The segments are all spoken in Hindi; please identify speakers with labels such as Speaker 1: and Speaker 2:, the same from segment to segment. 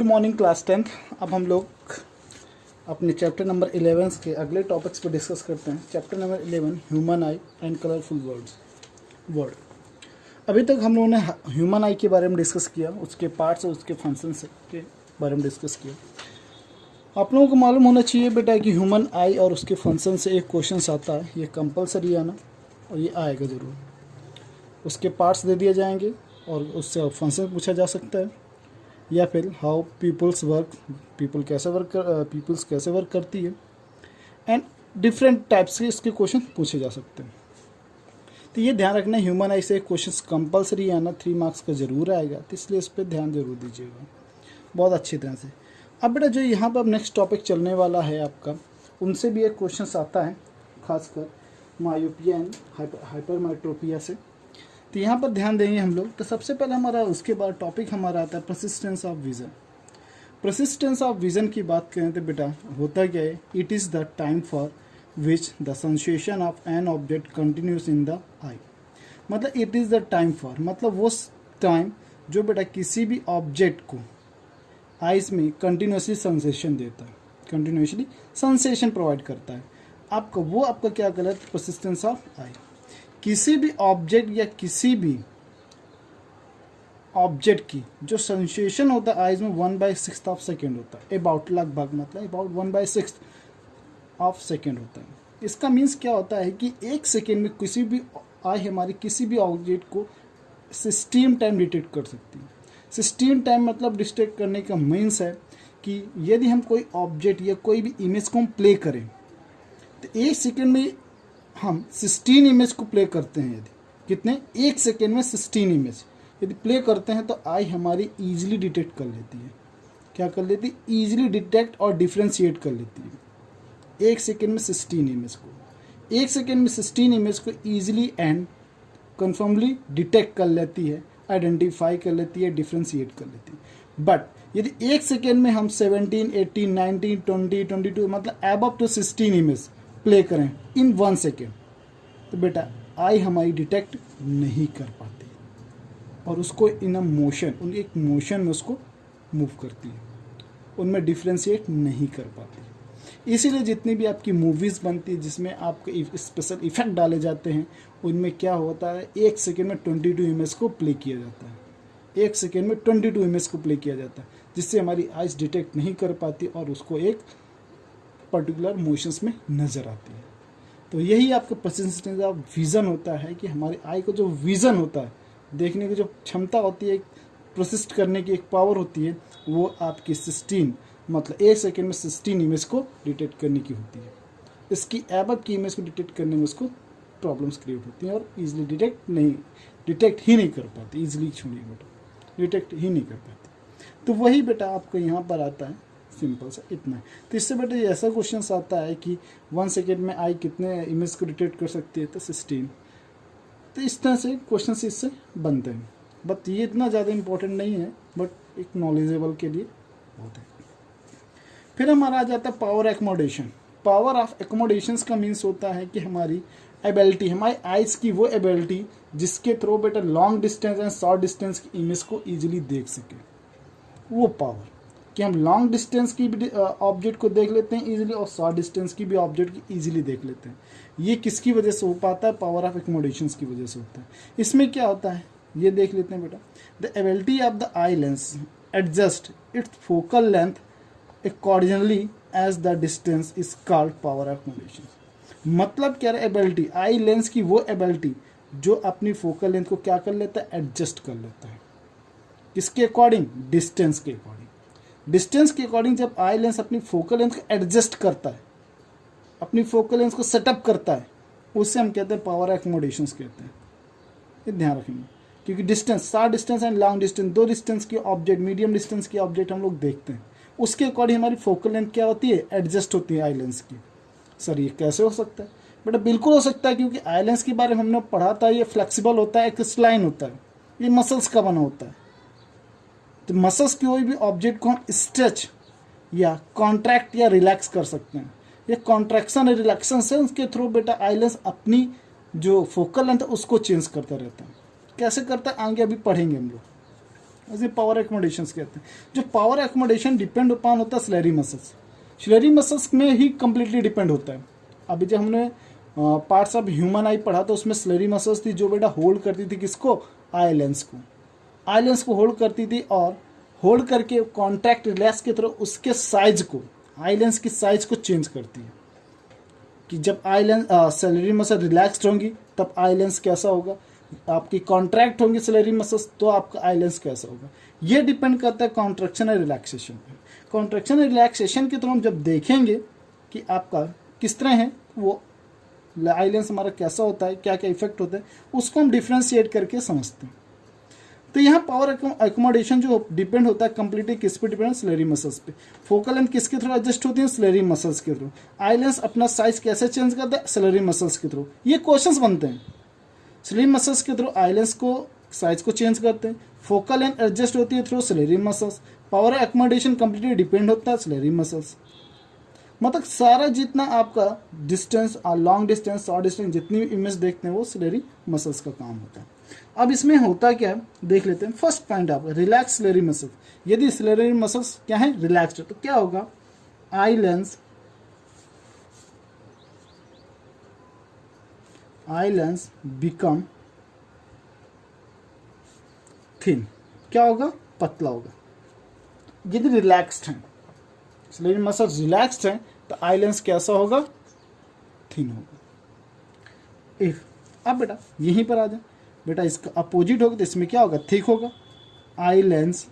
Speaker 1: Morning class 10th। अब हम लोग अपने चैप्टर नंबर 11 के अगले टॉपिक्स पर डिस्कस करते हैं। Chapter number 11 human I and colourful word. अभी तक हम लोगों ने ह्यूमन आई के बारे में डिस्कस किया, उसके पार्ट्स और उसके फंक्शंस के बारे में डिस्कस किया। आप लोगों को मालूम होना चाहिए बेटा कि ह्यूमन आई और उसके फंक्शन से एक क्वेश्चन आता है, ये कंपलसरी आना और ये आएगा ज़रूर। उसके पार्ट्स दे दिए जाएंगे और उससे फंक्शन पूछा जा सकता है, या फिर हाउ पीपल्स वर्क, पीपल्स कैसे वर्क करती है, एंड डिफरेंट टाइप्स के इसके क्वेश्चन पूछे जा सकते हैं। तो ये ध्यान रखना, ह्यूमन आई से क्वेश्चन कंपलसरी आना 3 मार्क्स का ज़रूर आएगा, तो इसलिए इस पर ध्यान जरूर दीजिएगा बहुत अच्छी तरह से। अब बेटा जो यहाँ पर अब नेक्स्ट टॉपिक चलने वाला है आपका, उनसे भी एक क्वेश्चन आता है, खासकर मायोपिया एंड हाइपरमेट्रोपिया से। तो यहाँ पर ध्यान देंगे हम लोग। तो सबसे पहले हमारा उसके बाद टॉपिक हमारा आता है persistence of vision. Persistence of vision की बात करें तो बेटा होता क्या है, it is the time for which the sensation of an object continues in the eye. मतलब it is the time for, मतलब वो टाइम जो बेटा किसी भी ऑब्जेक्ट को आइज में कंटिन्यूसली सेंसेशन देता है, कंटिन्यूसली सेंसेशन प्रोवाइड करता है आपको, वो आपका क्या कहलाता है, परसिस्टेंस ऑफ आई। किसी भी ऑब्जेक्ट या किसी भी ऑब्जेक्ट की जो सेंसेशन होता है आइज में 1/6 ऑफ सेकेंड होता है, अबाउट लगभग, मतलब अबाउट 1/6 ऑफ सेकेंड होता है। इसका मीन्स क्या होता है कि 1 सेकेंड में किसी भी आई हमारी किसी भी ऑब्जेक्ट को 16 टाइम डिटेक्ट कर सकती है। 16 टाइम मतलब डिटेक्ट करने का मीन्स है कि यदि हम कोई ऑब्जेक्ट या कोई भी इमेज को हम प्ले करें तो 1 सेकेंड में हम 16 इमेज को प्ले करते हैं। यदि कितने 1 सेकेंड में 16 इमेज यदि प्ले करते हैं तो आई हमारी ईजिली डिटेक्ट कर लेती है। क्या कर लेती है, ईजिली डिटेक्ट और डिफ्रेंशिएट कर लेती है 1 सेकेंड में 16 इमेज को। 1 सेकेंड में 16 इमेज को ईजिली एंड कन्फर्मली डिटेक्ट कर लेती है, आइडेंटिफाई कर लेती है, डिफ्रेंशिएट कर लेती है। बट यदि 1 सेकेंड में हम 17, 18, 19, 20, 22 मतलब एबव टू 16 इमेज प्ले करें इन 1 सेकेंड तो बेटा आई हमारी डिटेक्ट नहीं कर पाती और उसको इन अ मोशन, उन एक मोशन में उसको मूव करती है, उनमें डिफ्रेंशिएट नहीं कर पाती। इसीलिए जितनी भी आपकी मूवीज़ बनती है जिसमें आपके स्पेशल इफेक्ट डाले जाते हैं उनमें क्या होता है, 1 सेकेंड में 22 इमेज को प्ले किया जाता है। 1 सेकेंड में 22 इमेज को प्ले किया जाता है, जिससे हमारी आइज डिटेक्ट नहीं कर पाती और उसको एक पर्टिकुलर मोशंस में नज़र आती है। तो यही आपका परसिस्टेंस ऑफ विज़न होता है कि हमारी आई को जो विज़न होता है, देखने की जो क्षमता होती है, प्रोसेस करने की एक पावर होती है, वो आपकी 16 मतलब 1 सेकेंड में 16 इमेज को डिटेक्ट करने की होती है। इसकी एबव की इमेज को डिटेक्ट करने में उसको प्रॉब्लम्स क्रिएट होती हैं और ईजिली डिटेक्ट ही नहीं कर पाती, ईजिली छोड़िए बेटा, डिटेक्ट ही नहीं कर पाती। तो वही बेटा आपको यहाँ पर आता है, सिंपल सा इतना है। तो इससे बेटा ये ऐसा क्वेश्चन आता है कि 1 सेकेंड में आई कितने इमेज को डिटेक्ट कर सकती है, तो 16। तो इस तरह से क्वेश्चन इससे बनते हैं, बट ये इतना ज़्यादा इंपॉर्टेंट नहीं है, बट एक नॉलेजेबल के लिए बहुत है। फिर हमारा आ जाता है power accommodation. Power of accommodation का मीन्स होता है कि हमारी एबिलिटी, हमारी आइज की वो एबिलिटी जिसके थ्रू बेटा long distance and short distance की इमेज को ईजिली देख सके, वो पावर कि हम लॉन्ग डिस्टेंस की भी ऑब्जेक्ट को देख लेते हैं इजीली और शॉर्ट डिस्टेंस की भी ऑब्जेक्ट की इजीली देख लेते हैं। ये किसकी वजह से हो पाता है, पावर ऑफ एकोमोडेशंस की वजह से होता है। इसमें क्या होता है ये देख लेते हैं बेटा, the ability of the eye lens adjust its focal length accordingly as the distance is called power of accommodation. मतलब क्या है, एबिलिटी आई लेंस की वो एबिलिटी जो अपनी फोकल लेंथ को क्या कर लेता है, एडजस्ट कर लेता है। किसके अकॉर्डिंग, डिस्टेंस के अकॉर्डिंग। डिस्टेंस के अकॉर्डिंग जब आई लेंस अपनी फोकल लेंथ को एडजस्ट करता है, अपनी फोकल लेंथ को सेटअप करता है, उससे हम कहते हैं पावर एकोमोडेशंस कहते हैं। ये ध्यान रखेंगे, क्योंकि distance, short distance and long distance, 2 distance के ऑब्जेक्ट, मीडियम डिस्टेंस के ऑब्जेक्ट हम लोग देखते हैं, उसके अकॉर्डिंग हमारी फोकल लेंथ क्या होती है, एडजस्ट होती है आई लेंस की। सर ये कैसे हो सकता है बेटा, बिल्कुल हो सकता है, क्योंकि आई लेंस के बारे में हमने पढ़ा था, ये फ्लेक्सिबल होता है, क्रिस्टलाइन होता है, ये मसल्स का बना होता है। तो मसल्स की कोई भी ऑब्जेक्ट को हम स्ट्रेच या कॉन्ट्रैक्ट या रिलैक्स कर सकते हैं। ये कॉन्ट्रैक्शन और रिलैक्शन से उसके थ्रू बेटा आई लेंस अपनी जो फोकल लेंथ है उसको चेंज करता रहता है। कैसे करता है आगे अभी पढ़ेंगे हम लोग। इसे पावर एकोमोडेशन कहते हैं। जो पावर एकोमोडेशन डिपेंड अपॉन होता है स्लेरी मसल्स, स्लेरी मसल्स में ही कंप्लीटली डिपेंड होता है। अभी जब हमने पार्ट्स ऑफ ह्यूमन आई पढ़ा तो उसमें स्लेरी मसल्स थी जो बेटा होल्ड करती थी किसको, आई लेंस को, आई लेंस को होल्ड करती थी और होल्ड करके कॉन्ट्रैक्ट रिलैक्स के थ्रू उसके साइज को, आई लेंस की साइज को चेंज करती है कि जब eye lens slurry muscle relaxed होंगी तब आई लेंस कैसा होगा, आपकी कॉन्ट्रैक्ट होंगी स्लेरी मसल्स तो आपका आई लेंस कैसा होगा। ये डिपेंड करता है कॉन्ट्रैक्शन और रिलैक्सेशन पे। कॉन्ट्रैक्शन और रिलैक्सेशन के थ्रू हम जब देखेंगे कि आपका किस तरह है वो आई लेंस हमारा कैसा होता है, क्या क्या इफेक्ट होता है, उसको हम डिफ्रेंशिएट करके समझते हैं। तो यहाँ पावर एकोमोडेशन जो डिपेंड होता है कंप्लीटली किस पे डिपेंड, स्लेरी मसल्स पे। फोकल लेंथ किसके थ्रू एडजस्ट होती है, स्लेरी मसल्स के थ्रू। आई लेंस अपना साइज कैसे चेंज करता है, स्लेरी मसल्स के थ्रू। ये क्वेश्चंस बनते हैं, स्लेरी मसल्स के थ्रू आई लेंस को साइज को चेंज करते हैं, फोकल लेंथ एडजस्ट होती है through slurry muscles, power accommodation completely depend होता है स्लेरी मसल्स। मतलब सारा जितना आपका distance, long distance, short distance, जितनी भी इमेज देखते हैं वो स्लेरी मसल्स का काम होता है। अब इसमें होता क्या है देख लेते हैं। फर्स्ट पॉइंट आप रिलैक्स स्लेरी मसल, यदि स्लेरी मसल्स क्या है रिलैक्स्ड तो क्या होगा, आई लेंस बिकम थिन, क्या होगा, पतला होगा। यदि रिलैक्स्ड है, स्लेरी मसल्स रिलैक्स्ड है तो आई लेंस कैसा होगा, थिन होगा। इफ अब बेटा यहीं पर आ जाए, बेटा इसका अपोजिट होगा तो इसमें क्या होगा, थिक होगा। आई लेंस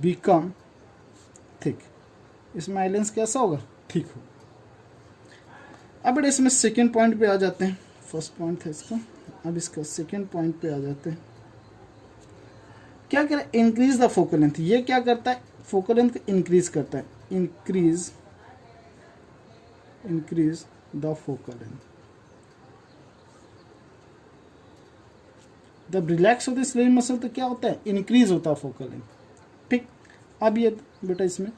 Speaker 1: बिकम थिक, इसमें आई लेंस कैसा होगा, थिक होगा। अब बेटा इसमें सेकेंड पॉइंट पे आ जाते हैं, फर्स्ट पॉइंट था इसका, अब इसका सेकेंड पॉइंट पे आ जाते हैं। क्या करें, इंक्रीज द फोकल लेंथ। ये क्या करता है, फोकल लेंथ को इंक्रीज करता है, इंक्रीज द फोकल लेंथ। जब रिलैक्स होती है स्लेरी मसल तो क्या होता है, इंक्रीज होता है फोकल लेंथ। ठीक, अब ये बेटा इसमें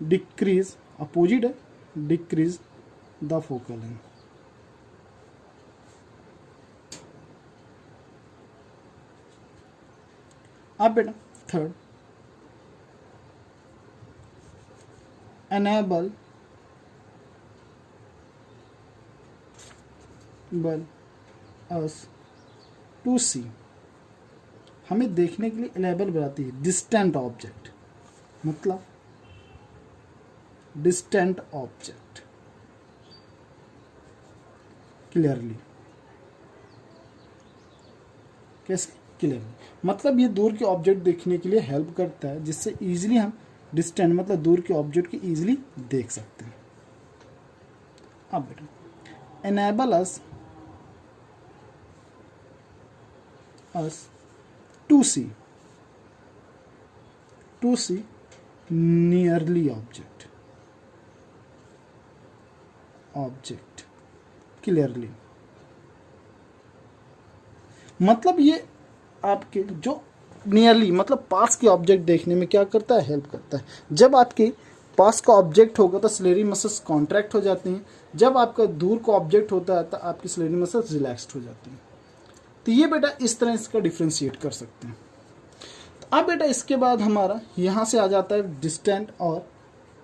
Speaker 1: डिक्रीज, अपोजिट है, डिक्रीज द फोकल लेंथ। अब बेटा third, enable us to see, हमें देखने के लिए enable बनाती है distant object, मतलब distant object clearly। कैसे, क्लियरली, मतलब ये दूर के ऑब्जेक्ट देखने के लिए हेल्प करता है, जिससे इजीली हम डिस्टेंट मतलब दूर के ऑब्जेक्ट को इजीली देख सकते हैं। अब बेटा enable us to see nearly object clearly. मतलब ये आपके जो नियरली मतलब पास के ऑब्जेक्ट देखने में क्या करता है, हेल्प करता है। जब आपके पास का ऑब्जेक्ट होगा तो स्लेरी मसल्स कॉन्ट्रैक्ट हो जाती हैं, जब आपका दूर का ऑब्जेक्ट होता है तो आपकी स्लेरी मसल्स रिलैक्स्ड हो जाती हैं। तो ये बेटा इस तरह इसका डिफ्रेंशिएट कर सकते हैं। तो अब बेटा इसके बाद हमारा यहाँ से आ जाता है डिस्टेंट और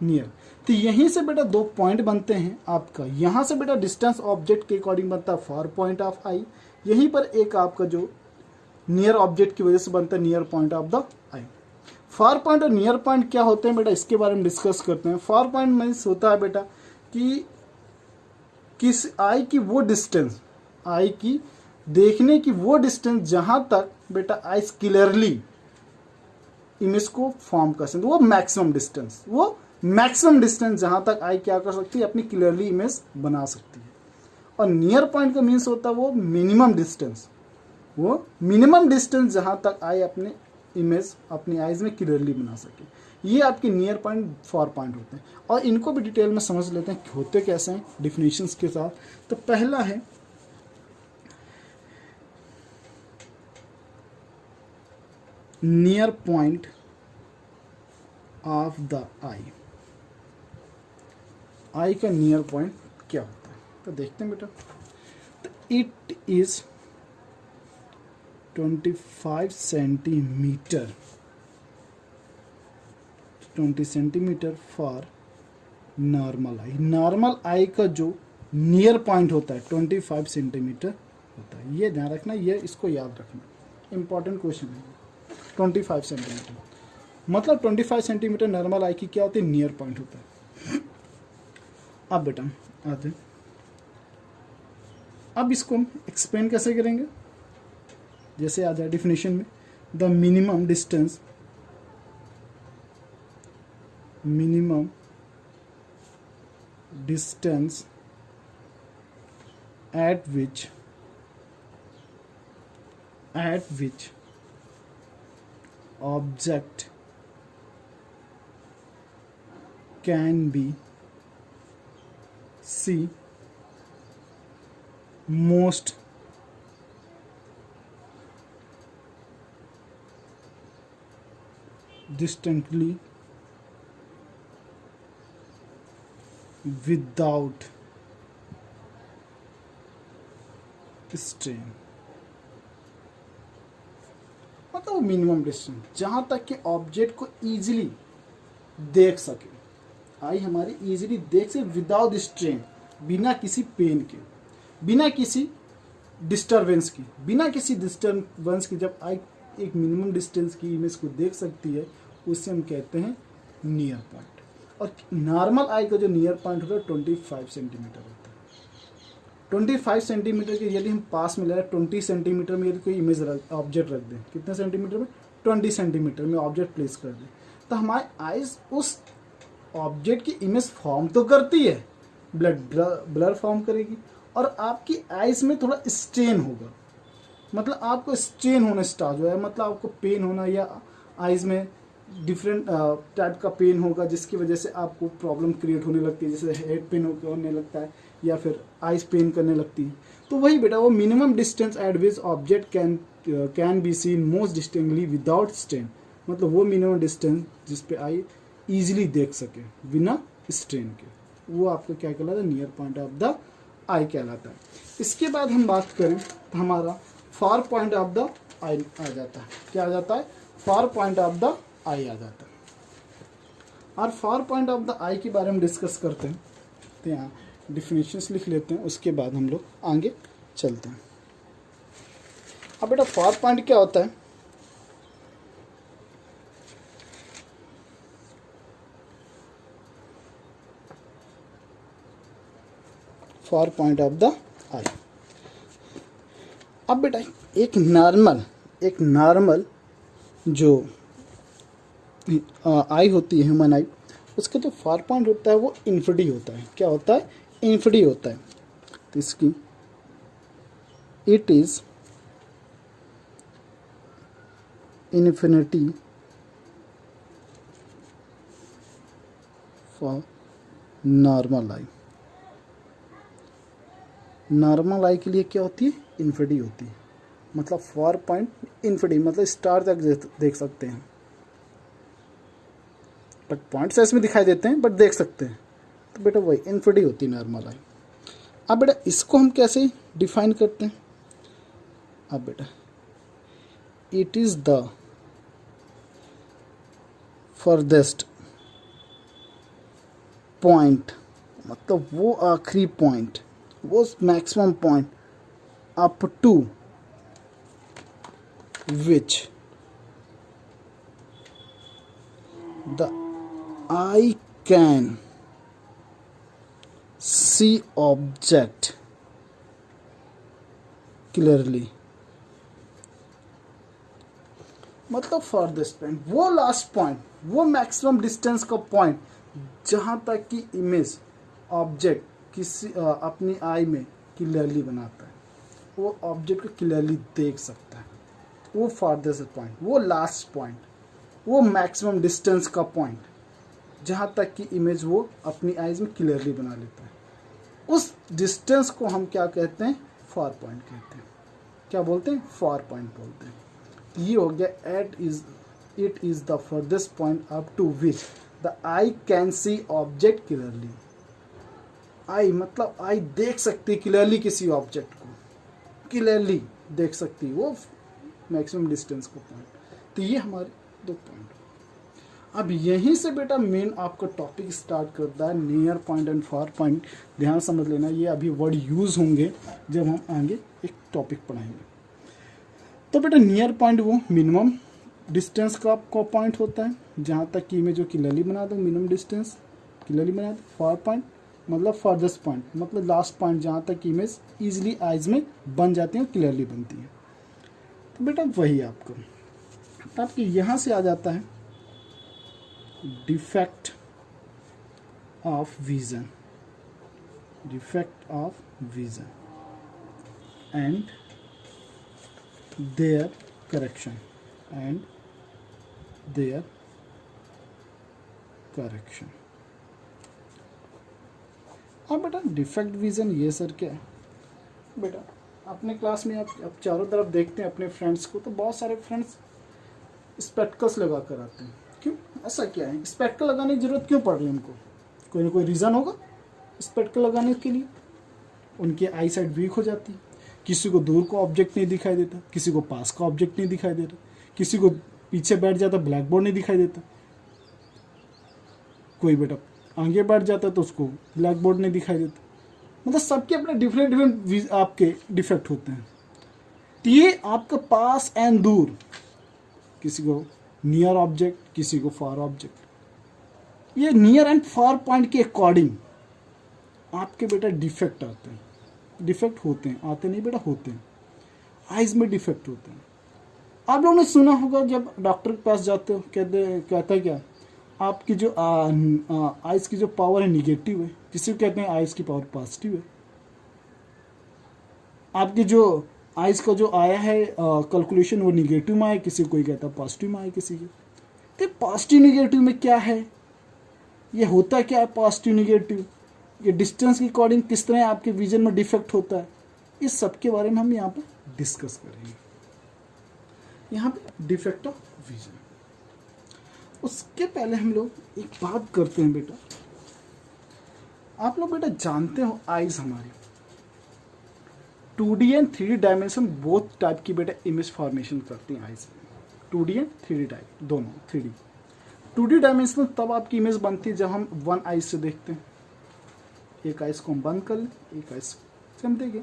Speaker 1: नियर। तो यहीं से बेटा दो पॉइंट बनते हैं आपका, यहाँ से बेटा डिस्टेंस ऑब्जेक्ट के अकॉर्डिंग बनता है फार पॉइंट ऑफ आई, यहीं पर एक आपका जो नियर ऑब्जेक्ट की वजह से बनता है near point of the I. Far point और नियर पॉइंट क्या होते हैं बेटा, इसके बारे में डिस्कस करते हैं। फार पॉइंट मीन्स होता है बेटा कि किस आई की वो डिस्टेंस, आई की देखने की वो डिस्टेंस जहां तक बेटा आई क्लियरली इमेज को फॉर्म कर सकते, वो मैक्सिमम डिस्टेंस जहां तक आई क्या कर सकती है, अपनी क्लियरली इमेज बना सकती है। और नियर पॉइंट का मीन्स होता है वो मिनिमम डिस्टेंस जहां तक आई अपने इमेज अपनी आईज में क्लियरली बना सके। ये आपके नियर पॉइंट फार पॉइंट होते हैं और इनको भी डिटेल में समझ लेते हैं होते कैसे हैं डिफिनेशंस के साथ। तो पहला है नियर पॉइंट ऑफ द आई का नियर पॉइंट क्या होता है, तो देखते हैं बेटा। तो it is 25 centimetre, 20 centimetre for normal eye. Normal eye का जो नियर पॉइंट होता है 25 सेंटीमीटर होता है। ये ध्यान रखना, ये इसको याद रखना, इंपॉर्टेंट क्वेश्चन है। 25 सेंटीमीटर मतलब 25 सेंटीमीटर नॉर्मल आई की क्या होती है, नियर पॉइंट होता है। अब बेटा आते, अब इसको हम एक्सप्लेन कैसे करेंगे, जैसे आ जाए डिफिनेशन में, the minimum distance, minimum distance at which object can be seen most distantly without strain। मतलब वो मिनिमम डिस्टेंस जहां तक कि ऑब्जेक्ट को इजीली देख सके, आई हमारी इजीली देख से विदाउट स्ट्रेन, बिना किसी पेन के, बिना किसी डिस्टरबेंस की, बिना किसी डिस्टरबेंस की जब आई एक मिनिमम डिस्टेंस की इमेज को देख सकती है, उससे हम कहते हैं नियर पॉइंट। और नॉर्मल आई का जो नियर पॉइंट होता है 25 सेंटीमीटर होता है। 25 सेंटीमीटर के यदि हम पास में ले रहे हैं, 20 सेंटीमीटर में यदि कोई इमेज ऑब्जेक्ट रख दें, कितने सेंटीमीटर में, 20 सेंटीमीटर में ऑब्जेक्ट प्लेस कर दें, तो हमारे आइज उस ऑब्जेक्ट की इमेज फॉर्म तो करती है, ब्लर फॉर्म करेगी, और आपकी आइज में थोड़ा स्ट्रेन होगा, मतलब आपको स्ट्रेन होना स्टार्ट हुआ है, मतलब आपको पेन होना या आइज में डिफरेंट टाइप का पेन होगा, जिसकी वजह से आपको प्रॉब्लम क्रिएट होने लगती है, जैसे हेड पेन होने लगता है या फिर आइज पेन करने लगती है। तो वही बेटा वो minimum distance eight which object can be seen most distinctly without strain, मतलब वो मिनिमम डिस्टेंस जिस पे आई इजीली देख सके बिना स्ट्रेन के, वो आपको क्या कहलाता है, नियर पॉइंट ऑफ द आई कहलाता है। इसके बाद हम बात करें तो हमारा फार पॉइंट ऑफ द आई आ जाता है। क्या आ जाता है, फार पॉइंट ऑफ द आई आ जाता है। और फार पॉइंट ऑफ द आई के बारे में डिस्कस करते हैं, तो यहाँ डिफिनेशंस लिख लेते हैं, उसके बाद हम लोग आगे चलते हैं। अब बेटा फार पॉइंट क्या होता है, फार पॉइंट ऑफ द आई। अब बेटा एक नॉर्मल जो आई होती है, ह्यूमन आई, उसका जो फार पॉइंट होता है वो इन्फिनिटी होता है। क्या होता है, इन्फिनिटी होता है। तो इसकी it is infinity for normal eye. Normal eye के लिए क्या होती है, इन्फिनिटी होती है, मतलब फार पॉइंट इन्फिनिटी, मतलब स्टार तक देख सकते हैं, बट पॉइंट्स इसमें दिखाई देते हैं बट देख सकते हैं। तो बेटा वही इन्फिनिटी होती है नॉर्मल आई। अब बेटा इसको हम कैसे डिफाइन करते हैं, अब बेटा it is the farthest point, मतलब वो आखिरी पॉइंट, वो maximum point up to which the eye can see object clearly, मतलब फर्देस्ट पॉइंट, वो लास्ट पॉइंट, वो मैक्सिमम डिस्टेंस का पॉइंट जहां तक कि इमेज ऑब्जेक्ट किसी अपनी आई में क्लियरली बनाता है, वो ऑब्जेक्ट को क्लियरली देख सकता है, वो फारदेस्ट पॉइंट, वो लास्ट पॉइंट, वो मैक्सिमम डिस्टेंस का पॉइंट जहाँ तक कि इमेज वो अपनी आइज में क्लियरली बना लेता है, उस डिस्टेंस को हम क्या कहते हैं, फार पॉइंट कहते हैं। क्या बोलते हैं, फार पॉइंट बोलते हैं। तो ये हो गया it is the farthest point up to which the eye can see object clearly. Eye मतलब आई देख सकती है क्लियरली, किसी ऑब्जेक्ट को क्लियरली देख सकती है, वो मैक्सिमम डिस्टेंस का पॉइंट। तो ये हमारे 2 पॉइंट। अब यहीं से बेटा मेन आपका टॉपिक स्टार्ट करता है, near point and far point. ध्यान समझ लेना, ये अभी वर्ड यूज़ होंगे जब हम आगे एक टॉपिक पढ़ाएंगे। तो बेटा नियर पॉइंट वो मिनिमम डिस्टेंस का आपका पॉइंट होता है, जहाँ तक कि इमेज को क्लियरली बना दो, मिनिमम डिस्टेंस क्लियरली बना दो। फार पॉइंट मतलब फारदेस्ट पॉइंट, मतलब लास्ट पॉइंट जहाँ तक इमेज ईजिली आइज में बन जाती है और क्लियरली बनती है। तो बेटा वही आपको, तो आपके यहाँ से आ जाता है defect of vision, defect of vision and their correction, and their correction. हाँ बेटा डिफेक्ट विजन ये सर क्या है बेटा, अपने क्लास में आप चारों तरफ देखते हैं अपने फ्रेंड्स को, तो बहुत सारे फ्रेंड्स स्पेक्टकल्स लगा कर आते हैं। क्यों, ऐसा क्या है, स्पेक्टकल लगाने की जरूरत क्यों पड़ रही है उनको? कोई ना कोई रीज़न होगा स्पेक्टकल लगाने के लिए। उनकी आई साइट वीक हो जाती है, किसी को दूर का ऑब्जेक्ट नहीं दिखाई देता, किसी को पास का ऑब्जेक्ट नहीं दिखाई देता, किसी को पीछे बैठ जाता ब्लैक बोर्ड नहीं दिखाई देता, कोई बेटा आगे बैठ जाता तो उसको ब्लैक बोर्ड नहीं दिखाई देता। मतलब सबके अपने डिफरेंट डिफरेंट आपके डिफेक्ट होते हैं। तो ये आपका पास एंड दूर, किसी को नियर ऑब्जेक्ट, किसी को फार ऑब्जेक्ट, ये नियर एंड फार पॉइंट के अकॉर्डिंग आपके बेटा डिफेक्ट आते हैं, डिफेक्ट होते हैं, आते नहीं बेटा होते हैं, आइज में डिफेक्ट होते हैं। आप लोगों ने सुना होगा जब डॉक्टर के पास जाते हो कहता है क्या, आपकी जो आइज की जो पावर है निगेटिव है, किसी को कहते हैं आइज की पावर पॉजिटिव है। आपकी जो आइज का जो आया है कैलकुलेशन वो निगेटिव में आया, किसी को कोई कहता है पॉजिटिव में आया किसी के। तो पॉजिटिव निगेटिव में क्या है, ये होता क्या है पॉजिटिव निगेटिव, ये डिस्टेंस के अकॉर्डिंग किस तरह आपके विजन में डिफेक्ट होता है, इस सब के बारे में हम यहाँ पर डिस्कस करेंगे। यहाँ पे डिफेक्ट ऑफ विजन। उसके पहले हम लोग एक बात करते हैं बेटा, आप लोग बेटा जानते हो आइज हमारी 2D and 3D dimension both type की बेटा इमेज फॉर्मेशन करती हैं eyes. 2D and 3D type दोनों, 3D 2D डायमेंशनल तब आपकी इमेज बनती है जब हम वन आइज से देखते हैं, एक आइज को हम बंद कर लें, एक आइज से हम देखें,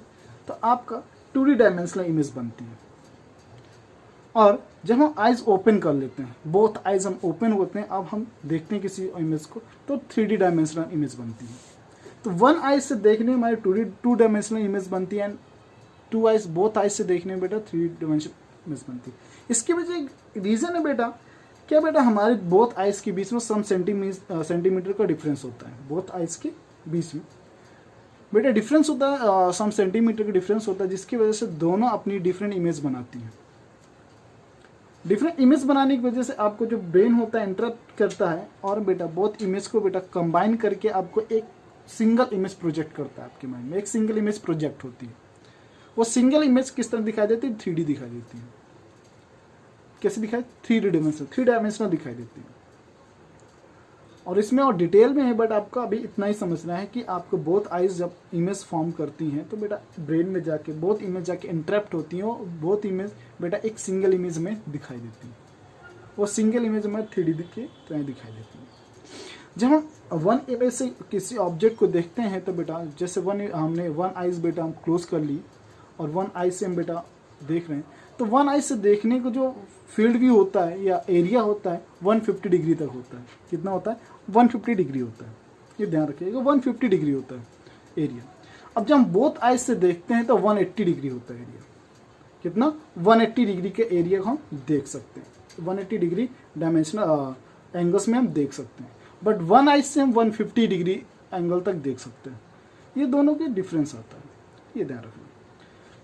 Speaker 1: तो आपका 2D डायमेंशनल इमेज बनती है। और जब हम आइज ओपन कर लेते हैं, बोथ आइज हम ओपन होते हैं, अब हम देखते हैं किसी इमेज को, तो 3D डायमेंशनल इमेज बनती है। तो वन आइज से देखने में हमारी 2 डायमेंशनल इमेज बनती है, एंड 2 आइज बोथ आइज से देखने में बेटा 3 डायमेंशनल इमेज बनती है। इसके वजह एक रीज़न है बेटा, क्या बेटा हमारे बोथ आइज के बीच में सम सेंटीमीटर का डिफरेंस होता है, बोथ आइज के बीच में बेटा डिफरेंस होता है, सम सेंटीमीटर का डिफरेंस होता है, जिसकी वजह से दोनों अपनी डिफरेंट इमेज बनाती हैं। डिफरेंट इमेज बनाने की वजह से आपको जो ब्रेन होता है इंटरप्ट करता है, और बेटा बोथ इमेज को बेटा कंबाइन करके आपको एक सिंगल इमेज प्रोजेक्ट करता है आपके माइंड में, एक सिंगल इमेज प्रोजेक्ट होती है। वो सिंगल इमेज किस तरह दिखाई देती है, 3D दिखाई देती है। कैसे दिखाई, 3 डायमेंशनल दिखाई देती है। और इसमें और डिटेल में है, बट आपको अभी इतना ही समझना है कि आपको बोथ आइज जब इमेज फॉर्म करती हैं तो बेटा ब्रेन में जाके बोथ इमेज जाके इंटरप्ट होती हैं, और बोथ इमेज बेटा एक सिंगल इमेज में दिखाई देती है। वो सिंगल इमेज में 3D की तरह दिखाई देती है। जब हम वन इमेज से किसी ऑब्जेक्ट को देखते हैं तो बेटा जैसे हमने वन आइज बेटा हम क्लोज कर ली, और वन आइज से हम बेटा देख रहे हैं, तो वन आइज से देखने को जो फील्ड व्यू होता है या एरिया होता है 150 डिग्री तक होता है। कितना होता है, 150 डिग्री होता है, ये ध्यान रखिएगा, 150 डिग्री होता है एरिया। अब जब हम बोथ आइज से देखते हैं तो 180 डिग्री होता है एरिया। कितना, 180 डिग्री के एरिया को हम देख सकते हैं, 180 डिग्री डायमेंशनल एंगल्स में हम देख सकते हैं। बट वन आइज से हम 150 डिग्री एंगल तक देख सकते हैं। ये दोनों के डिफरेंस आता है, ये ध्यान रखना।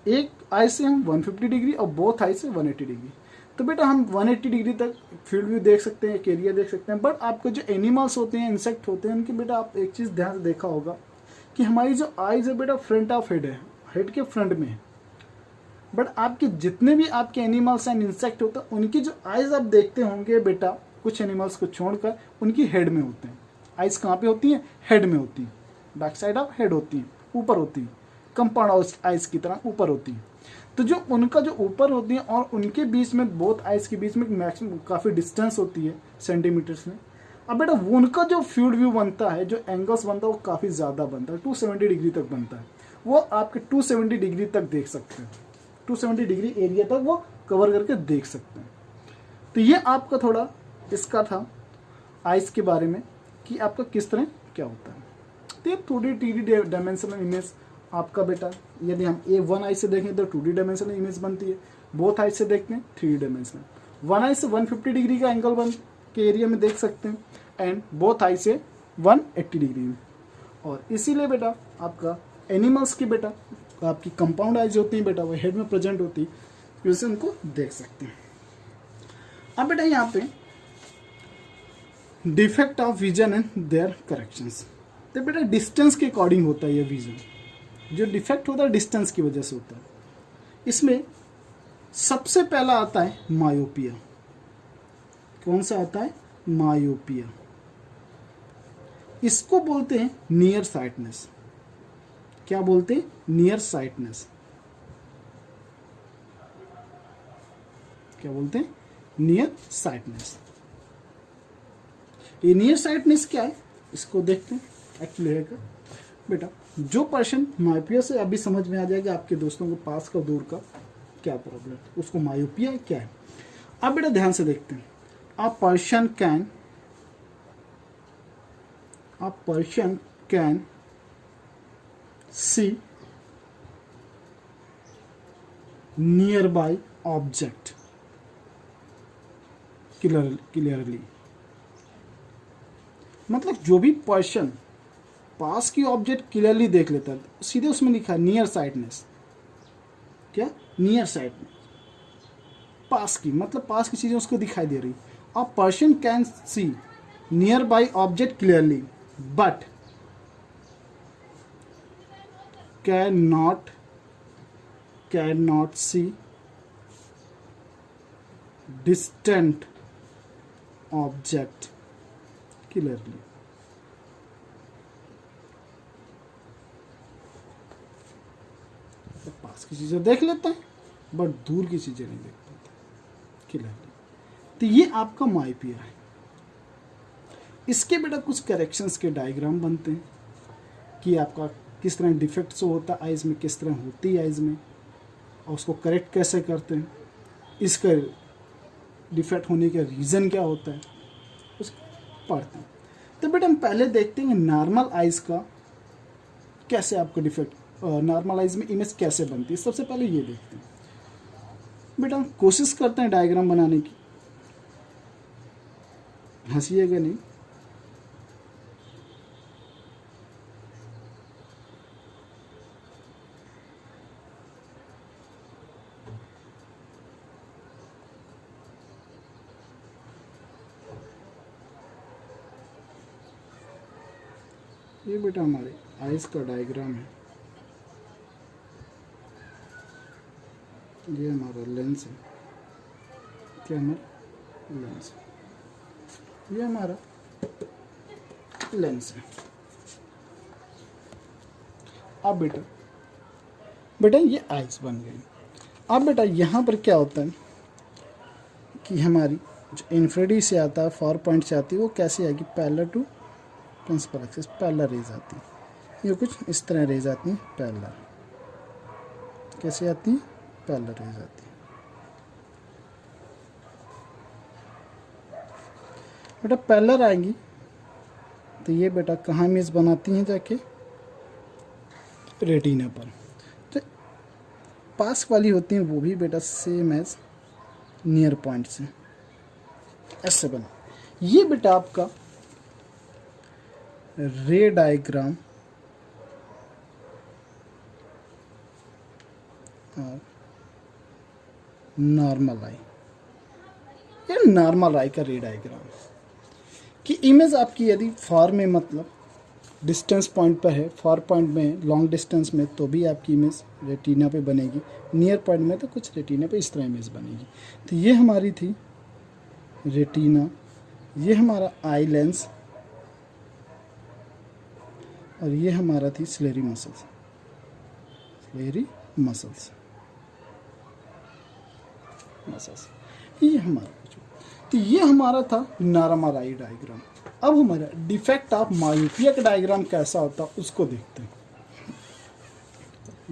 Speaker 1: एक आइज से हम 150 डिग्री और बोथ आइज से 180 डिग्री। तो बेटा हम 180 डिग्री तक फील्ड व्यू देख सकते हैं, एक एरिया देख सकते हैं। बट आपको जो एनिमल्स होते हैं, इंसेक्ट होते हैं, उनकी बेटा आप एक चीज़ ध्यान से देखा होगा कि हमारी जो आइज है बेटा फ्रंट ऑफ हेड है, हेड के फ्रंट में है। बट आपके जितने भी आपके एनिमल्स एंड इंसेक्ट होते हैं, उनकी जो आइज आप देखते होंगे बेटा, कुछ एनिमल्स को छोड़कर उनकी हेड में होते हैं। आइज कहाँ पे होती हैं, हेड में होती हैं, बैक साइड ऑफ हेड होती हैं, ऊपर होती हैं, कंपाउंड आइज की तरह ऊपर होती हैं। तो जो उनका जो ऊपर होती है और उनके बीच में, बोथ आइज के बीच में मैक्सिमम काफ़ी डिस्टेंस होती है सेंटीमीटर्स में। अब बेटा वो उनका जो फील्ड व्यू बनता है, जो एंगल्स बनता है वो काफ़ी ज़्यादा बनता है, 270 डिग्री तक बनता है। वो आपके 270 डिग्री तक देख सकते हैं, 270 डिग्री एरिया तक वो कवर करके देख सकते हैं। तो ये आपका थोड़ा इसका था आइस के बारे में कि आपका किस तरह क्या होता है। तो ये 2D 3D डायमेंशनल इमेज आपका बेटा, यदि हम वन आई से देखें तो 2D डायमेंशनल इमेज बनती है, बोथ आई से देखते हैं 3D डायमेंशनल। वन आई से 150 डिग्री का एंगल बन के एरिया में देख सकते हैं, एंड बोथ आई से 180 डिग्री में। और इसीलिए बेटा आपका एनिमल्स की बेटा आपकी कंपाउंड आइज होती है बेटा, वो हेड में प्रेजेंट होती है, जिससे उनको देख सकते हैं। अब बेटा यहाँ पे defect of vision and their corrections, तो बेटा डिस्टेंस के अकॉर्डिंग होता है ये विजन, जो डिफेक्ट होता है डिस्टेंस की वजह से होता है। इसमें सबसे पहला आता है मायोपिया। कौन सा आता है? मायोपिया। इसको बोलते हैं नियर साइटनेस। क्या बोलते हैं? Near sightedness. क्या बोलते हैं? Near sightedness. ये नियर साइटनेस क्या है, इसको देखते हैं। एक्चुअली है बेटा, जो पर्सन मायोपिया से अभी समझ में आ जाएगा आपके दोस्तों को पास का दूर का क्या प्रॉब्लम, उसको मायोपिया क्या है। अब बेटा ध्यान से देखते हैं। अ person can see nearby object clearly. मतलब जो भी पर्सन पास की ऑब्जेक्ट क्लियरली देख लेता है, सीधे उसमें लिखा है नियर साइटनेस। क्या? Near sightedness. पास की मतलब पास की चीजें उसको दिखाई दे रही। A person can see nearby object clearly but can not see distant object clearly. तो पास की चीजें देख लेता है बट दूर की चीजें नहीं देख पाता क्लियरली। तो ये आपका मायोपिया है। इसके बेटा कुछ करेक्शंस के डायग्राम बनते हैं कि आपका किस तरह डिफेक्ट्स होता है आइज में, किस तरह होती है आइज में, और उसको करेक्ट कैसे करते हैं, इसका डिफेक्ट होने का रीज़न क्या होता है, उसको पढ़ते हैं। तो बेटा हम पहले देखते हैं नॉर्मल आइज का कैसे आपका डिफेक्ट, नॉर्मल आइज में इमेज कैसे बनती है। सबसे पहले ये देखते हैं बेटा, हम कोशिश करते हैं डायग्राम बनाने की, हंसिएगा नहीं। ये बेटा हमारे आइज का डायग्राम है। ये हमारा लेंस है। क्या हमारा लेंस है। ये हमारा लेंस है। अब बेटा ये आइज बन गई। अब बेटा यहाँ पर क्या होता है कि हमारी जो इंफ्रारेड से आता है, फार पॉइंट से आती है, वो कैसे आएगी? Parallel to principal axis parallel rays आती है। ये कुछ इस तरह रेज आती हैं पैरेलल। कैसे आती है? पैरेलल रेज आती है। बेटा पैरेलल आएंगी तो ये बेटा कहाँ इमेज बनाती हैं? जाके रेटिना पर। तो पास वाली होती हैं वो भी बेटा सेम एज नियर पॉइंट से ऐसे बना। ये बेटा आपका रे डायग्राम और नॉर्मल आई, ये नॉर्मल आई का रे डायग्राम कि इमेज आपकी यदि फार में मतलब डिस्टेंस पॉइंट पर है, फार पॉइंट में लॉन्ग डिस्टेंस में, तो भी आपकी इमेज रेटिना पे बनेगी। नियर पॉइंट में तो कुछ रेटिना पे इस तरह इमेज बनेगी। तो ये हमारी थी रेटिना, ये हमारा आई लेंस, और ये हमारा थी ciliary muscles. Ciliary muscles muscles. ये हमारा तो ये हमारा था नॉर्मल आई डायग्राम। अब हमारा डिफेक्ट ऑफ मायोपिया का डायग्राम कैसा होता है उसको देखते हैं।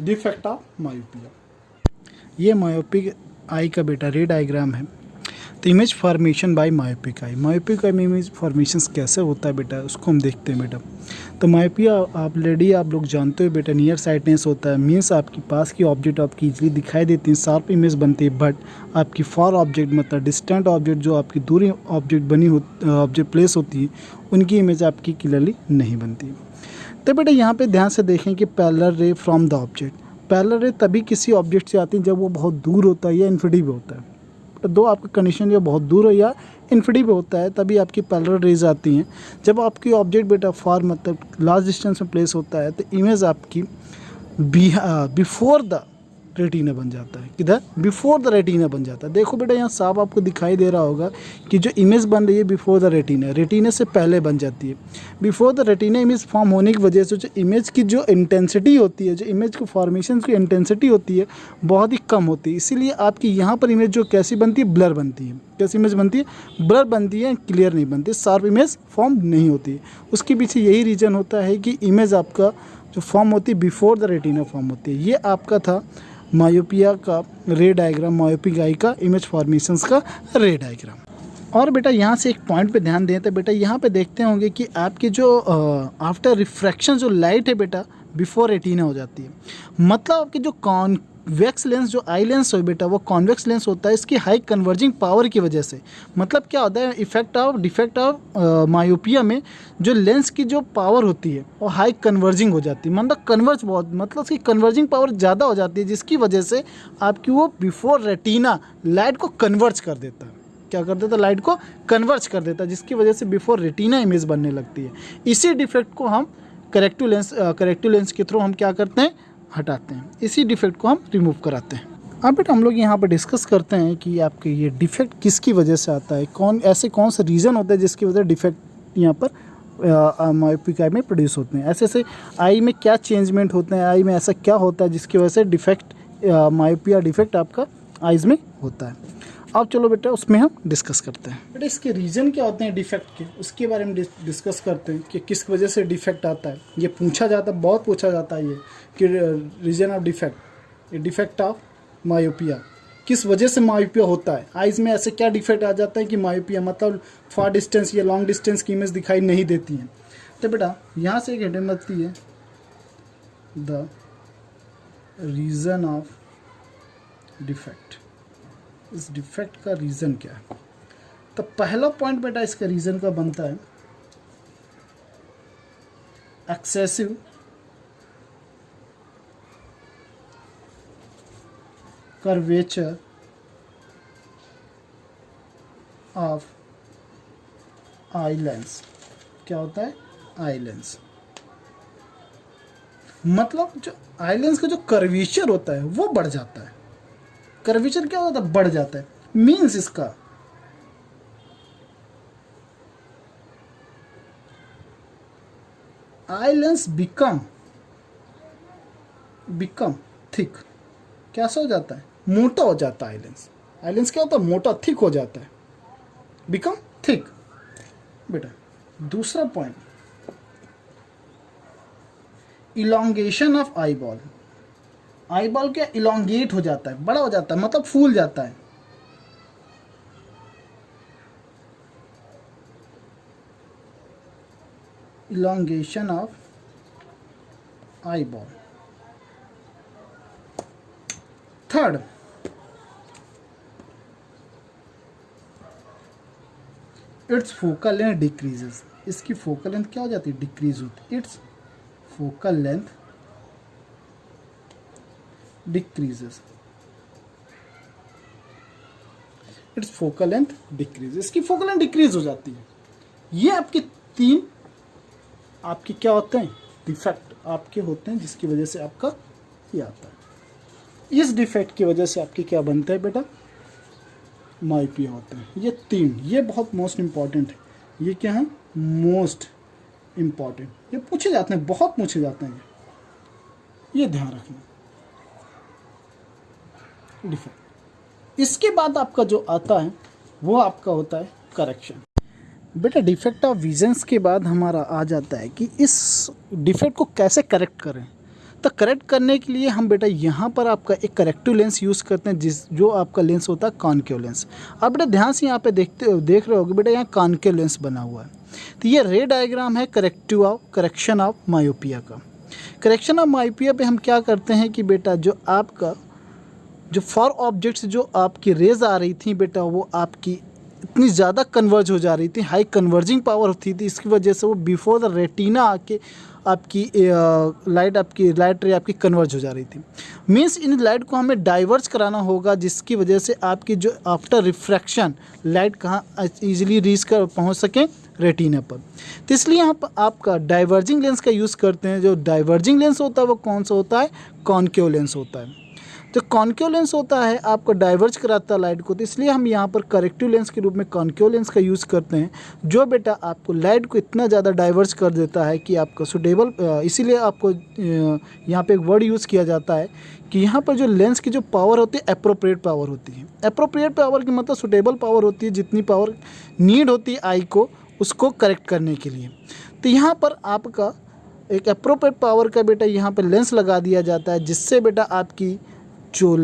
Speaker 1: डिफेक्ट ऑफ मायोपिया, ये मायोपिक आई का बेटा रे डायग्राम है। तो image formation by myopic eye, myopic eye में इमेज फॉर्मेशन कैसे होता है बेटा उसको हम देखते हैं बेटा। तो मायोपिया आप लोग जानते हो बेटा, नियर साइटनेस होता है, मीन्स आपके पास की ऑब्जेक्ट आपकी इजली दिखाई देती है, शार्प इमेज बनती है, बट आपकी फॉर ऑब्जेक्ट मतलब डिस्टेंट ऑब्जेक्ट जो आपकी दूरी ऑब्जेक्ट ऑब्जेक्ट प्लेस होती है उनकी इमेज आपकी क्लियरली नहीं बनती। तो बेटा यहाँ पे ध्यान से देखें कि पैरेलल रे फ्रॉम द ऑब्जेक्ट, पैरेलल रे तभी किसी ऑब्जेक्ट से आती है जब वो बहुत दूर होता है या इन्फिनिटी पे होता है। तो दो आपका कंडीशन या बहुत दूर हो या इन्फिनिटी पे होता है तभी आपकी पैरेलल रेज आती हैं। जब आपकी ऑब्जेक्ट बेटा फार मतलब लार्ज डिस्टेंस में प्लेस होता है तो इमेज आपकी बिफोर द रेटिना बन जाता है। किधर? बिफोर द रेटिना बन जाता है। देखो बेटा यहाँ साफ आपको दिखाई दे रहा होगा कि जो इमेज बन रही है बिफोर द रेटिना, रेटिना से पहले बन जाती है। Before the retina image form होने की वजह से जो इमेज की जो इंटेंसिटी होती है, जो इमेज की फॉर्मेशन की इंटेंसिटी होती है बहुत ही कम होती है। इसीलिए आपकी यहाँ पर इमेज जो कैसी बनती है, ब्लर बनती है। कैसी इमेज बनती है? ब्लर बनती है, क्लियर नहीं बनती, शार्प इमेज फॉर्म नहीं होती है। उसके पीछे यही रीज़न होता है कि इमेज आपका जो फॉर्म होती है बिफोर द रेटिना फॉर्म होती है। ये आपका था मायोपिया का रे डायग्राम, मायोपिक आई का इमेज फॉर्मेशंस का रे डायग्राम। और बेटा यहाँ से एक पॉइंट पे ध्यान दें तो बेटा यहाँ पे देखते होंगे कि आपके जो आफ्टर रिफ्रैक्शन जो लाइट है बेटा बिफोर रेटिना हो जाती है। मतलब आपकी जो कॉन्वेक्स लेंस जो आई लेंस हो बेटा वो कॉन्वेक्स लेंस होता है इसकी हाई कन्वर्जिंग पावर की वजह से। मतलब क्या होता है, डिफेक्ट ऑफ मायोपिया में जो लेंस की जो पावर होती है वो हाई कन्वर्जिंग हो जाती है। मतलब कन्वर्ज बहुत मतलब उसकी कन्वर्जिंग पावर ज़्यादा हो जाती है जिसकी वजह से आपकी वो बिफोर रेटिना लाइट को कन्वर्ज कर देता है। क्या कर देता है? लाइट को कन्वर्ज कर देता है, जिसकी वजह से बिफोर रेटिना इमेज बनने लगती है। इसी डिफेक्ट को हम करेक्टिव लेंस के थ्रू हम क्या करते हैं? हटाते हैं। इसी डिफेक्ट को हम रिमूव कराते हैं। अब बेटा हम लोग यहाँ पर डिस्कस करते हैं कि आपके ये डिफेक्ट किसकी वजह से आता है, कौन सा रीज़न होता है जिसकी वजह से डिफेक्ट यहाँ पर मायोपिक आई में प्रोड्यूस होते हैं। ऐसे आई में क्या चेंजमेंट होते हैं, आई में ऐसा क्या होता है जिसकी वजह से डिफेक्ट मायोपिया डिफेक्ट आपका आइज़ में होता है। अब चलो बेटा उसमें हम डिस्कस करते हैं। बेटा इसके रीज़न क्या होते हैं डिफेक्ट के, उसके बारे में डिस्कस करते हैं कि किस वजह से डिफेक्ट आता है। ये पूछा जाता है, बहुत पूछा जाता है ये कि reason of defect, defect of myopia, किस वजह से मायोपिया होता है। आइज़ में ऐसे क्या डिफेक्ट आ जाता है कि मायोपिया मतलब फार डिस्टेंस या लॉन्ग डिस्टेंस की इमेज दिखाई नहीं देती है। तो बेटा यहाँ से एक हेडिंग बनती है द रीज़न ऑफ डिफेक्ट। इस डिफेक्ट का रीज़न क्या है? तो पहला पॉइंट बेटा इसका रीज़न का बनता है excessive curvature of eye lens. क्या होता है? आई लेंस मतलब जो आई लेंस का जो कर्वेचर होता है वो बढ़ जाता है। कर्वेचर क्या होता है? बढ़ जाता है। मीन्स इसका आई लेंस बिकम थिक। कैसा हो जाता है? मोटा हो जाता है आई लेंस क्या होता है? मोटा, थिक हो जाता है, बिकम थिक। बेटा दूसरा point elongation of eye ball. Eye ball क्या? इलोंगेट हो जाता है, बड़ा हो जाता है, मतलब फूल जाता है। Elongation of eye ball. Third it's focal length decreases. इसकी फोकल लेंथ क्या हो जाती है? डिक्रीज होती है। It's focal length decreases. It's focal length decrease, इसकी फोकल लेंथ डिक्रीज हो जाती है। ये आपके तीन आपके क्या होते हैं? डिफेक्ट आपके होते हैं जिसकी वजह से आपका ये आता है। इस डिफेक्ट की वजह से आपके क्या बनता है बेटा? मायोपिया होता है। ये तीन, ये बहुत मोस्ट इंपॉर्टेंट है। ये क्या है? मोस्ट इंपॉर्टेंट, ये पूछे जाते हैं, बहुत पूछे जाते हैं, ये ध्यान रखना। डिफेक्ट इसके बाद आपका जो आता है वो आपका होता है करेक्शन। बेटा डिफेक्ट ऑफ विजन्स के बाद हमारा आ जाता है कि इस डिफेक्ट को कैसे करेक्ट करें। तो करेक्ट करने के लिए हम बेटा यहाँ पर आपका एक करेक्टिव लेंस यूज़ करते हैं, जो आपका लेंस होता है कॉनकेव लेंस। आप बेटा ध्यान से यहाँ पे देख रहे होगे बेटा, यहाँ कॉनकेव लेंस बना हुआ है। तो ये रे डायग्राम है करेक्शन ऑफ मायोपिया का। करेक्शन ऑफ मायोपिया पे हम क्या करते हैं कि बेटा जो आपका जो फॉर ऑब्जेक्ट्स जो आपकी रेज आ रही थी बेटा, वो आपकी इतनी ज़्यादा कन्वर्ज हो जा रही थी, हाई कन्वर्जिंग पावर होती थी, इसकी वजह से वो बिफोर द रेटिना आके आपकी लाइट रे आपकी कन्वर्ज हो जा रही थी। मीन्स इन लाइट को हमें डाइवर्ज कराना होगा, जिसकी वजह से आपकी जो आफ्टर रिफ्रैक्शन लाइट कहाँ ईजिली रीच कर पहुँच सकें, रेटिना पर। तो इसलिए यहाँ पर आपका डाइवर्जिंग लेंस का यूज़ करते हैं। जो डाइवर्जिंग लेंस होता है वो कौन सा होता है, कॉनकेव लेंस होता है। जो कॉनकेव लेंस होता है आपको डाइवर्ज कराता है लाइट को, तो इसलिए हम यहाँ पर करेक्टिव लेंस के रूप में कॉनकेव लेंस का यूज़ करते हैं, जो बेटा आपको लाइट को इतना ज़्यादा डाइवर्ज कर देता है कि आपका सुटेबल। इसीलिए आपको यहाँ पे एक वर्ड यूज़ किया जाता है कि यहाँ पर जो लेंस की जो पावर होती है एप्रोप्रिएट पावर होती है। एप्रोप्रिएट पावर की मतलब सुटेबल पावर होती है, जितनी पावर नीड होती है आई को उसको करेक्ट करने के लिए। तो यहाँ पर आपका एक एप्रोप्रिएट पावर का बेटा यहाँ पर लेंस लगा दिया जाता है, जिससे बेटा आपकी जो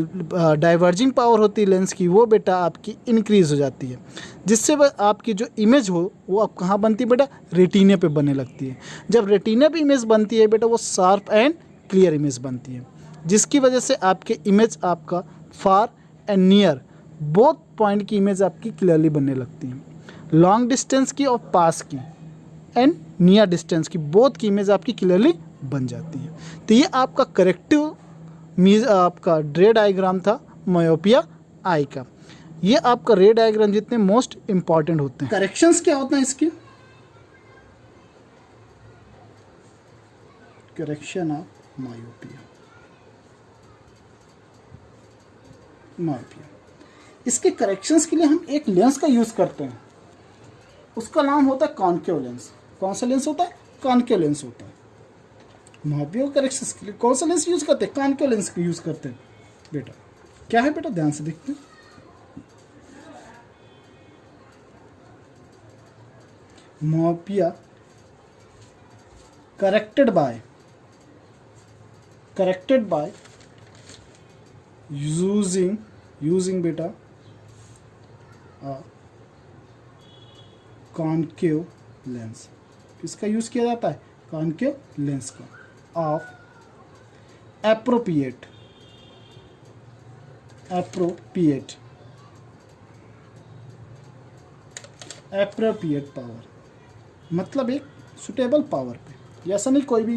Speaker 1: डाइवर्जिंग पावर होती है लेंस की वो बेटा आपकी इंक्रीज़ हो जाती है, जिससे आपकी जो इमेज हो वो अब कहाँ बनती है बेटा, रेटिने पे बनने लगती है। जब रेटिने पे इमेज बनती है बेटा वो शार्प एंड क्लियर इमेज बनती है, जिसकी वजह से आपके इमेज आपका far and near both point की इमेज आपकी क्लियरली बनने लगती है। लॉन्ग डिस्टेंस की और पास की एंड नियर डिस्टेंस की बोथ की इमेज आपकी क्लियरली बन जाती है। तो ये आपका करेक्टिव आपका रे डायग्राम था मायोपिया आई का। ये आपका रे डायग्राम जितने मोस्ट इंपॉर्टेंट होते हैं। करेक्शंस क्या होते हैं इसके, करेक्शन ऑफ मायोपिया। इसके करेक्शंस के लिए हम एक लेंस का यूज करते हैं, उसका नाम होता है कॉनकेव लेंस। कौन सा लेंस होता है, कॉनकेव लेंस होता है। मायोपिया करेक्शंस के लिए कौन सा लेंस यूज करते हैं, कॉनकेव लेंस का यूज करते हैं। बेटा क्या है बेटा, ध्यान से देखते हैं। मायोपिया करेक्टेड बाय यूजिंग बेटा कॉनकेव लेंस। किसका यूज किया जाता है, कॉनकेव लेंस का, ऑफ एप्रोप्रिएट पावर, मतलब एक सुटेबल पावर पे। ऐसा नहीं कोई भी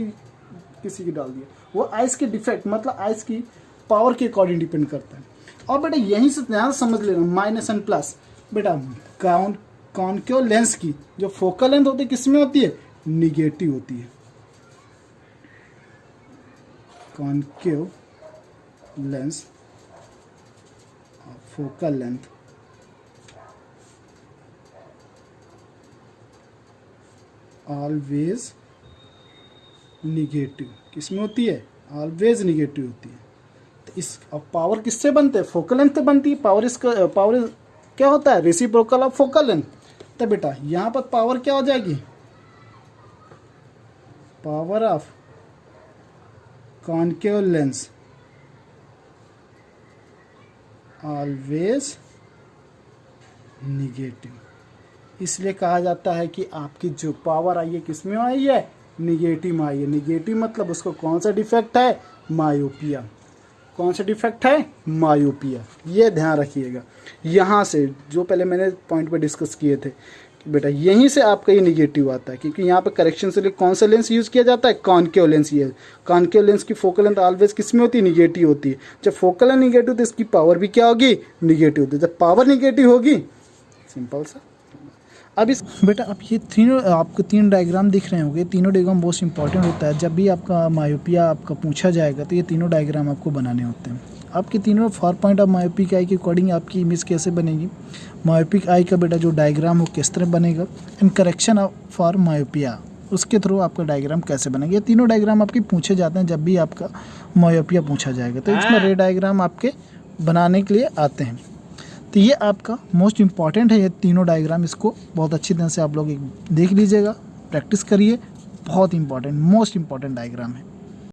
Speaker 1: किसी की डाल दिया, वो आइस के डिफेक्ट मतलब आइस की पावर के अकॉर्डिंग डिपेंड करता है। और बेटा यहीं से ध्यान समझ लेना, माइनस एंड प्लस। बेटा कॉनकेव लेंस की जो फोकल लेंथ होती है किसमें होती है, निगेटिव होती है। Concave lens focal length always negative, किसमें होती है, ऑलवेज निगेटिव होती है। तो इस पावर किससे बनते हैं, फोकल लेंथ से बनती है। पावर क्या होता है, रेसिप्रोकल ऑफ फोकल लेंथ। तो बेटा यहाँ पर पावर क्या हो जाएगी, power of concave lens always negative. इसलिए कहा जाता है कि आपकी जो पावर आई है किसमें आई है, निगेटिव में आई है। निगेटिव मतलब उसको कौन सा डिफेक्ट है, मायोपिया। कौन सा डिफेक्ट है, मायोपिया। ये ध्यान रखिएगा। यहाँ से जो पहले मैंने पॉइंट पर डिस्कस किए थे कि बेटा यहीं से आपका ये निगेटिव आता है, क्योंकि यहाँ पे करेक्शन से लिए कौन सा लेंस यूज़ किया जाता है, कॉनकेव लेंस। ये कॉनकेव लेंस की फोकल लेंथ ऑलवेज किसमें होती है, निगेटिव होती है। जब फोकल लेंथ निगेटिव तो इसकी पावर भी क्या होगी, निगेटिव होती है। जब पावर निगेटिव होगी, सिंपल सा। अब इस बेटा अब ये तीनों आपको तीन डायग्राम दिख रहे होंगे, तीनों डायग्राम बहुत इंपॉर्टेंट होता है। जब भी आपका मायोपिया आपका पूछा जाएगा तो ये तीनों डायग्राम आपको बनाने होते हैं। आपके तीनों 4 पॉइंट ऑफ मायोपिक आई के अकॉर्डिंग आपकी इमेज कैसे बनेगी, मायोपिक आई का बेटा जो डायग्राम हो किस तरह बनेगा, and correction of for myopia उसके थ्रू आपका डायग्राम कैसे बनेगा। ये तीनों डायग्राम आपके पूछे जाते हैं जब भी आपका मायोपिया पूछा जाएगा। तो इसमें रे डायग्राम आपके बनाने के लिए आते हैं। तो ये आपका मोस्ट इम्पॉर्टेंट है, ये तीनों डायग्राम, इसको बहुत अच्छी तरह से आप लोग देख लीजिएगा, प्रैक्टिस करिए, बहुत इंपॉर्टेंट, मोस्ट इम्पॉर्टेंट डायग्राम है।